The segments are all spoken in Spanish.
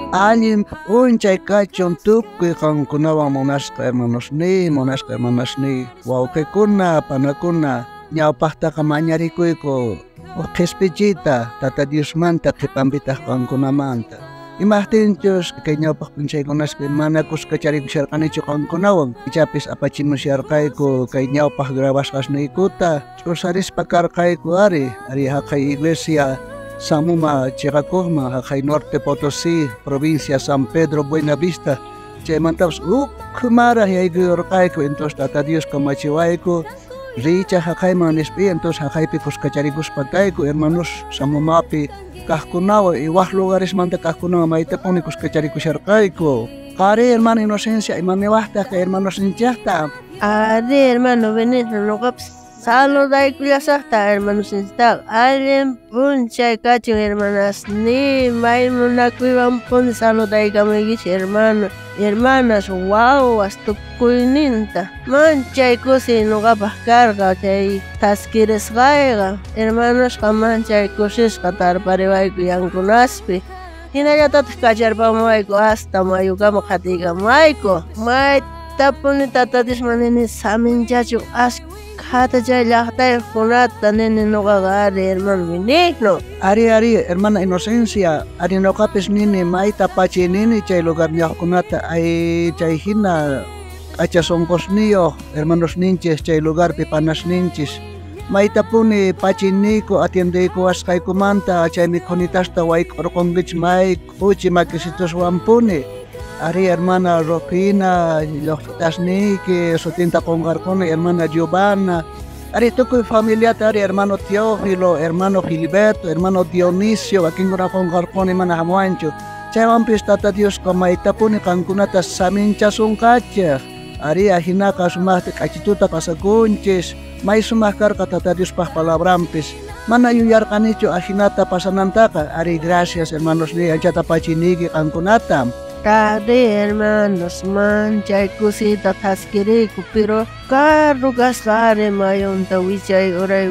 Allim unchay kachun tukuy qankunawan munasqa hermanos ni wawqikuna panakuna ñawpaqtaqa mañarikuyku qhisp'ichiyta Tata Diosmanta qhipanpitaq qankunamanta imaqtinchus kay ñawpaq p'unchaykunaspi mana kuskacharikusharqanichu qankunawan ichapis apachimushayarqayku kay ñawpaq grabashqasniykuta ch'usarispa karqayku ari haqay iglesia Samuma Chirakuqman haqay Norte Potosí provincia San Pedro Buenavista chaymantapas maraq yaykuyorqayku entonces Tata Dios kamachiwayku richa haqayman nispi entonces haqaypi kuskacharikuspa kayku hermanos Samumapi kaqkunawan waq lugaresmanta kaqkunawan maytapuni kuskacharikusharqayku qari hermano Inocencia imaniwaqtaq hermanos ninchaqta ari hermano Benito nuqapas saludaykullasaqta hermanos ninchaq allim p'unchay kachun hermanas ni maymunakuywan puni saludaykamunkichik hermanas wawas tukuyninta manchay kusi nuqapaq karqa chay taskirisqayqa hermanosqa manchay kushishqa tarpariwayku yankunaspi hinallatataq kacharpamuwayku hasta mayukamuq qatiykamuwayku maytapuni Tata Diosman nini saminchachu hata chay llaqtaykunata nini nuqaqa ari hermano Benigno ari hermana Inocencia ari nuqapis nini mayta pachinini chay lugar ñawkunata ay chay hina k'achasonqosniyuq hermanos ninchis chay lugarpi panasninchis maytapuni pachiniku atiendiykuwasqaykumanta chay mikhunitasta wayk'urqunkichik may quchi makisitoswanpuni ari hermana Rofina lluqchitasniyki sutinta qunqarquni hermana Giovanna ari tukuy familiata ari hermano Teófilo hermano Gilberto hermano Dionisio wakinkuna qunqarquni mana hamuwanchu chaywanpis Tata Diosqa maytapuni qankunata saminchasunqachik ari hinaqa sumaqta k'achituta pasakunchis may sumaq karqa Tata Diospaq palabranpis mana yuyarqanichu hinata pasanantaqa ari gracias hermanos ni anchata pachiniki qankunata Tari hermanos manchay kusita taskiriku pero carro gasare mayunta wichay oray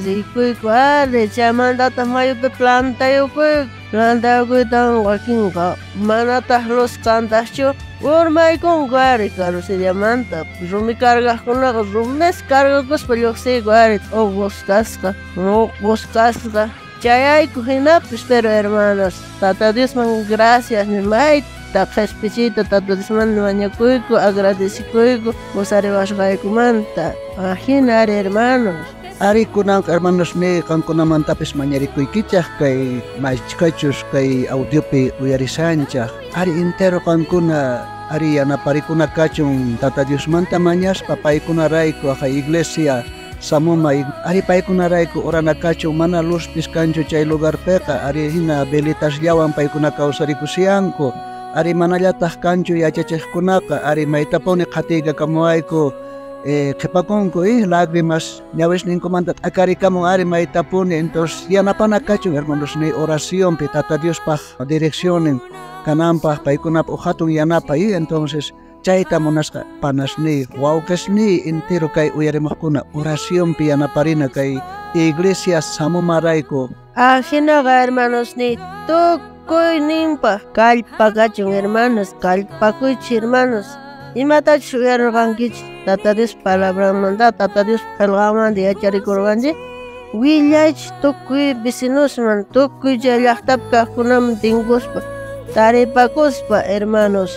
rikuyku ari chaymantata mayupi plantayukuytan wakinqa manataq lluskantaqchu urmaykunku ari karusillamanta rumi karqaqkunaqa rumis karqakuspa lluqsiyku ari uqusqasqa chayayku hinapis pero hermanos Tata Diosman gracias ni mayta qhisp'ichiyta Tata Diosman mañakuyku agradecikuyku musariwashqaykumanta hina ari hermanos ari kunanqa hermanos ni qankunamantapis mañarikuykichaq kay machkachus kay audiopi uyarisanchaq ari entero qankuna ari yanaparikuna kachun Tata Diosmanta mañaspa paykunarayku haqay iglesia Samuma ari paykunarayku uranakachun mana luspis kanchu chay lugarpiqa ari hina velitasllawan paykuna kawsarikusyanku ari manallataq kanchu yachachiqkunaqa ari maytapuni qatiykakamuwayku qhipakunku lágrimas ñawisninkumanta t'akarikamun ari maytapuni entonces yanapana kachun hermanos ni oracionpi Tata Diospaq direccionen kananpaq paykunapaq hatun yanapay entonces chayta munasqa panasni wawqisni entero kay uyarimuqkuna oracionpi yanaparina kay iglesia Samumarayku hinaqa hermanos ni tukuyninpaq kallpakachun hermanos kallpakuychik hermanos imatachu uyarurqankichik Tata Dios palabramanta Tata Dios qillqamanta yacharikurqanchik willaychik tukuy vecinosman tukuy chay llaqtapi kaqkunaman tinkuspa taripakuspa hermanos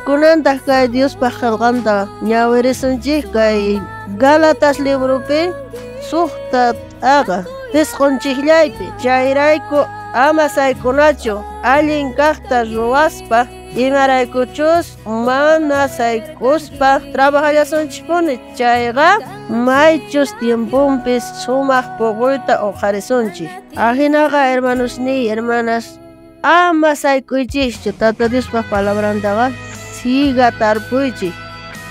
kunantaq kay Diospaq qillqanta ñawirisunchik kay Galatas librupi suqta pisqunchiklaypi chayrayku ama saykunachu allin kaqta ruwaspa imaraykuchus mana saykuspa trabajallasunchikpuni chayqa maychus tiempunpis sumaq puquyta uqarisunchik hinaqa hermanos ni hermanas ama saykuychikchu Tata Diospaq palabrantaqa siga tarpuychik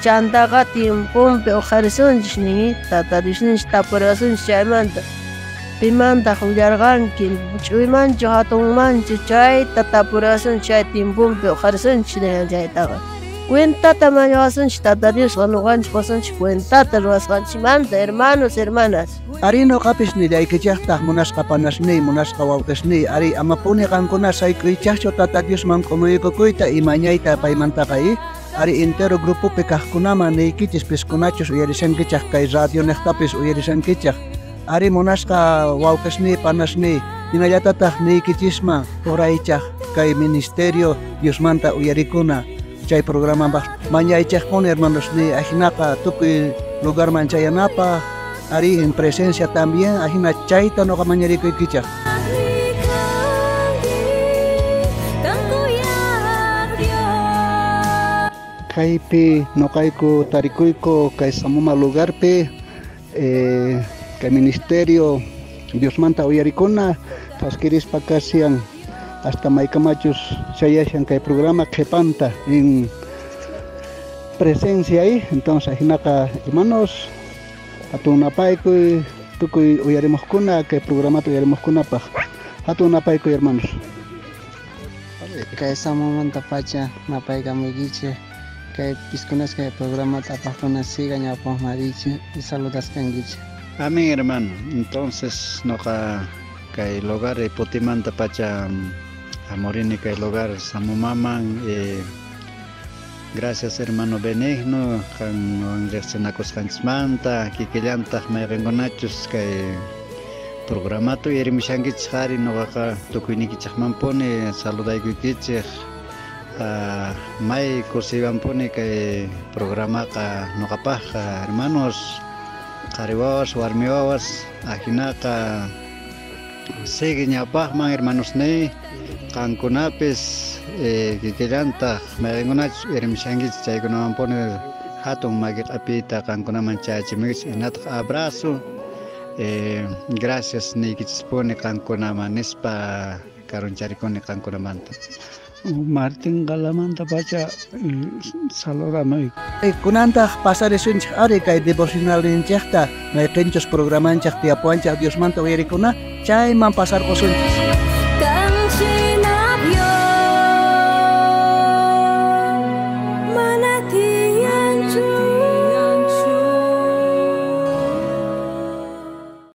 chantaqa tiempunpi uqarisunchik ni Tata Diosninchik tapurasunchik chaymanta pimantaq willarqanki ch'uymanchu hatunmanchu chayta tapurasunchik chay tiempunpi uqarisunchik niyan chaytaqa Cuentata mañawasanchik Tata Dios qanuqanchik wasanchik cuentata ruwasqanchimanta hermanos hermanas. Ari noqapis nillaykichaqtaq munasqa panasniy munasqa wawqisniy ari amapuni qankuna saykuychaqchu Tata Diosman q'umuyukukuyta imañayta paymantaqa ari entero grupopi kaqkunaman niykichis piskunachus uyarishankichaq kay radio niqtapis uyarishankichaq ari munasqa wawqisniy panasniy hinallatataq niykichisman uraychaq kay ministerio Diosmanta uyarikuna chay programa mañaychaqkuna hermanosniy ajinaqa tukuy lugarman chayanapaq ari en presencia también ajina chayta noqa mañarikuykichaq. Kaypi noqayku tarikuyku kay samuma lugarpi kay ministerio Diosmanta uyarikuna pasquirispa kasian hasta maykamachus chayashan kay programa qhipanta en presencia ahí entonces ajinaqa hermanos hatunapaykuy tukuy uyarimuqkuna kay programata uyarimuqkunapaq hatunapaykuy hermanos. Kay samumanta pacha napaykamuykichik kay piskunas kay programata apaqkuna siga ñawpaqmarichik y saludas kankichik. Amén hermano, entonces noqa kay lugar Putimanta pacha amorini kay lugar samumaman gracias hermano Benigno kan reaccionakusqanchikmanta kikillantaq mayqinkunachus kay programato yarimushankichik qhari noqaqa tukuynikichikmanpuni saludaykuykichin may kursiwanpuni kay programaqa noqapaqqa hermanos qhari wawas warmi wawas ajinaqa sigue ñawpaqman hermanosniy qankunapis kikillantaq mayqinkunachus yarimushankichik chaykunamanpuni hatun maki q'apita qankunaman chayachimikchik hinataq abrazo gracias niykichispuni qankunaman nispa karuncharikunni qankunamanta. Martín Galamanta pacha saludamay. Kunantaq pasarishinchik ari kay devocionalinchikta mayqinchus programanchik tiyapuanchik Diosmanta uyarikuna chayman pasarqusunchik.